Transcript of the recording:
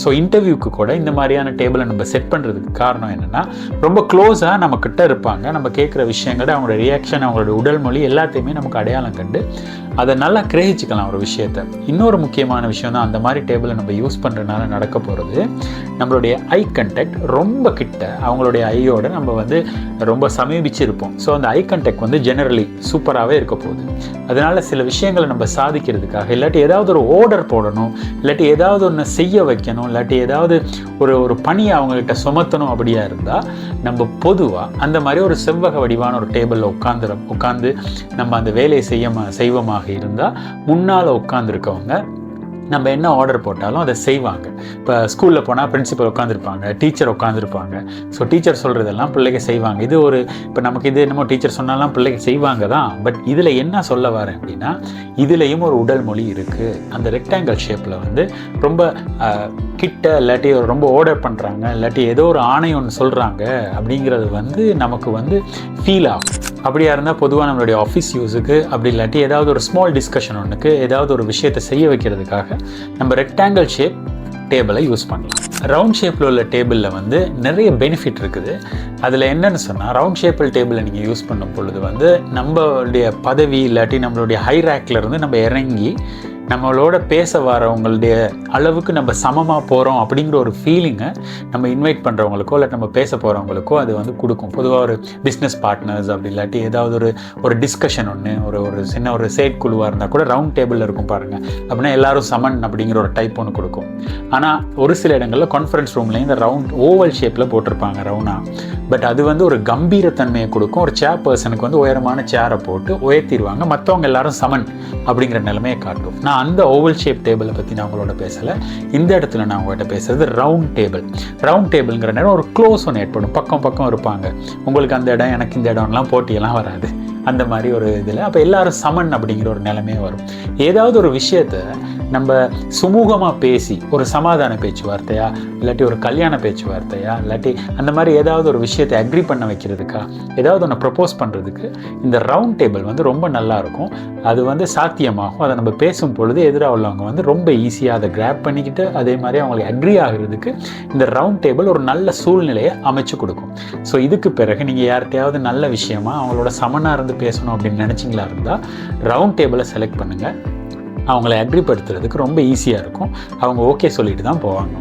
So இன்டர்வியூக்கு கூட இந்த மாதிரியான டேபிளை நம்ம செட் பண்ணுறதுக்கு காரணம் என்னென்னா, ரொம்ப க்ளோஸாக நம்மக்கிட்ட இருப்பாங்க. நம்ம கேட்குற விஷயங்கள், அவங்களோட ரியாக்ஷன், அவங்களோட உடல் மொழி எல்லாத்தையுமே நமக்கு அடையாளம் கண்டு அதை நல்லா கிரகிச்சிக்கலாம் ஒரு விஷயத்தை. இன்னொரு முக்கியமான விஷயம் தான், அந்த மாதிரி டேபிளை நம்ம யூஸ் பண்ணுறதுனால நடக்க போகிறது, நம்மளுடைய ஐ கண்டெக்ட் ரொம்ப கிட்ட அவங்களுடைய ஐயோட நம்ம வந்து ரொம்ப சமீபிச்சிருப்போம். ஸோ அந்த ஐ கண்டெக்ட் வந்து ஜெனரலி சூப்பராகவே இருக்க போகுது. அதனால் சில விஷயங்களை நம்ம சாதிக்கிறதுக்காக, இல்லாட்டி ஏதாவது ஒரு ஆர்டர் போடணும், இல்லாட்டி ஏதாவது ஒன்று செய்ய வைக்கணும், இல்லாட்டி ஏதாவது ஒரு பணியை அவங்ககிட்ட சுமத்தணும் அப்படியா இருந்தால், நம்ம பொதுவாக அந்த மாதிரி ஒரு செவ்வக வடிவான ஒரு டேபிளில் உட்காந்து நம்ம அந்த வேலையை செய்வோமாக இருந்தால், முன்னால் உட்காந்துருக்கவங்க நம்ம என்ன ஆர்டர் போட்டாலும் அதை செய்வாங்க. இப்போ ஸ்கூலில் போனால் பிரின்சிபல் உட்காந்துருப்பாங்க, டீச்சர் உட்காந்துருப்பாங்க. ஸோ டீச்சர் சொல்கிறதெல்லாம் பிள்ளைங்க செய்வாங்க. இது ஒரு இப்போ நமக்கு இது என்னமோ டீச்சர் சொன்னாலாம் பிள்ளைங்க செய்வாங்க தான். பட் இதில் என்ன சொல்ல வரேன் அப்படின்னா, இதுலேயும் ஒரு உடல் மொழி இருக்குது. அந்த ரெக்டாங்கிள் ஷேப்பில் வந்து ரொம்ப கிட்ட, இல்லாட்டி ரொம்ப ஆர்டர் பண்ணுறாங்க, இல்லாட்டி ஏதோ ஒரு ஆணையம் ஒன்று சொல்கிறாங்க அப்படிங்கிறது வந்து நமக்கு வந்து ஃபீல் ஆகும். அப்படியா இருந்தால் பொதுவாக நம்மளுடைய ஆஃபீஸ் யூஸுக்கு, அப்படி இல்லாட்டி ஏதாவது ஒரு ஸ்மால் டிஸ்கஷன் ஒன்றுக்கு, ஏதாவது ஒரு விஷயத்தை செய்ய வைக்கிறதுக்காக நம்ம ரெக்டாங்கிள் ஷேப் டேபிளை யூஸ் பண்ணலாம். ரவுண்ட் ஷேப்பில் உள்ள டேபிளில் வந்து நிறைய பெனிஃபிட் இருக்குது. அதில் என்னென்னு சொன்னால், ரவுண்ட் ஷேப்பில் டேபிளை நீங்கள் யூஸ் பண்ணும் பொழுது வந்து நம்மளுடைய பதவி இல்லாட்டி நம்மளுடைய ஹை ரேக்கில் இருந்து நம்ம இறங்கி நம்மளோட பேச வரவங்களுடைய அளவுக்கு நம்ம சமமாக போகிறோம் அப்படிங்கிற ஒரு ஃபீலிங்கை நம்ம இன்வைட் பண்ணுறவங்களுக்கோ இல்லை நம்ம பேச போகிறவங்களுக்கோ அது வந்து கொடுக்கும். பொதுவாக ஒரு பிஸ்னஸ் பார்ட்னர்ஸ் அப்படி இல்லாட்டி ஏதாவது ஒரு டிஸ்கஷன் ஒன்று, ஒரு சின்ன ஒரு செயற்குழுவாக இருந்தால் கூட ரவுண்ட் டேபிளில் இருக்கும் பாருங்கள். அப்படின்னா எல்லாரும் சமன் அப்படிங்கிற ஒரு டைப் ஒன்று கொடுக்கும். ஆனால் ஒரு சில இடங்களில் கான்ஃபரன்ஸ் ரூம்லேயும் இந்த ரவுண்ட் ஓவல் ஷேப்பில் போட்டிருப்பாங்க ரவுண்டாக. பட் அது வந்து ஒரு கம்பீரத்தன்மையை கொடுக்கும். ஒரு சேர் பர்சனுக்கு வந்து உயரமான சேரை போட்டு உயர்த்திடுவாங்க, மற்றவங்க எல்லாரும் சமன் அப்படிங்கிற நிலைமையை காட்டும். நான் அந்த ஓவல் ஷேப் டேபிளை பற்றி நான் உங்களோட பேசலை. இந்த இடத்துல நான் உங்கள்கிட்ட பேசுகிறது ரவுண்ட் டேபிள். ரவுண்ட் டேபிள்ங்கிற நேரம் ஒரு க்ளோஸ் ஒன்று ஏற்படும். பக்கம் இருப்பாங்க. உங்களுக்கு அந்த இடம், எனக்கு இந்த இடம்லாம் போட்டியெல்லாம் வராது. அந்த மாதிரி ஒரு இதில் அப்போ எல்லாரும் சமன் அப்படிங்கிற ஒரு நிலைமையே வரும். ஏதாவது ஒரு விஷயத்தை நம்ம சுமூகமாக பேசி, ஒரு சமாதான பேச்சுவார்த்தையா, இல்லாட்டி ஒரு கல்யாண பேச்சுவார்த்தையா, இல்லாட்டி அந்த மாதிரி ஏதாவது ஒரு விஷயத்தை அக்ரி பண்ண வைக்கிறதுக்கா, ஏதாவது ஒன்று ப்ரப்போஸ் பண்ணுறதுக்கு இந்த ரவுண்ட் டேபிள் வந்து ரொம்ப நல்லாயிருக்கும். அது வந்து சாத்தியமாகும். அதை நம்ம பேசும் பொழுது எதிராக உள்ளவங்க வந்து ரொம்ப ஈஸியாக அதை கிராப் பண்ணிக்கிட்டு, அதே மாதிரி அவங்களுக்கு அக்ரி ஆகிறதுக்கு இந்த ரவுண்ட் டேபிள் ஒரு நல்ல சூழ்நிலையை அமைச்சு கொடுக்கும். ஸோ இதுக்கு பிறகு நீங்கள் யார்கிட்டையாவது நல்ல விஷயமா அவங்களோட சமனாக இருந்து பேசணும் அப்படின்னு நினச்சிங்களா இருந்தால் ரவுண்ட் டேபிளை செலக்ட் பண்ணுங்கள். அவங்கள அக்ரிப்படுத்துறதுக்கு ரொம்ப ஈஸியாக இருக்கும். அவங்க ஓகே சொல்லிட்டு தான் போவாங்க.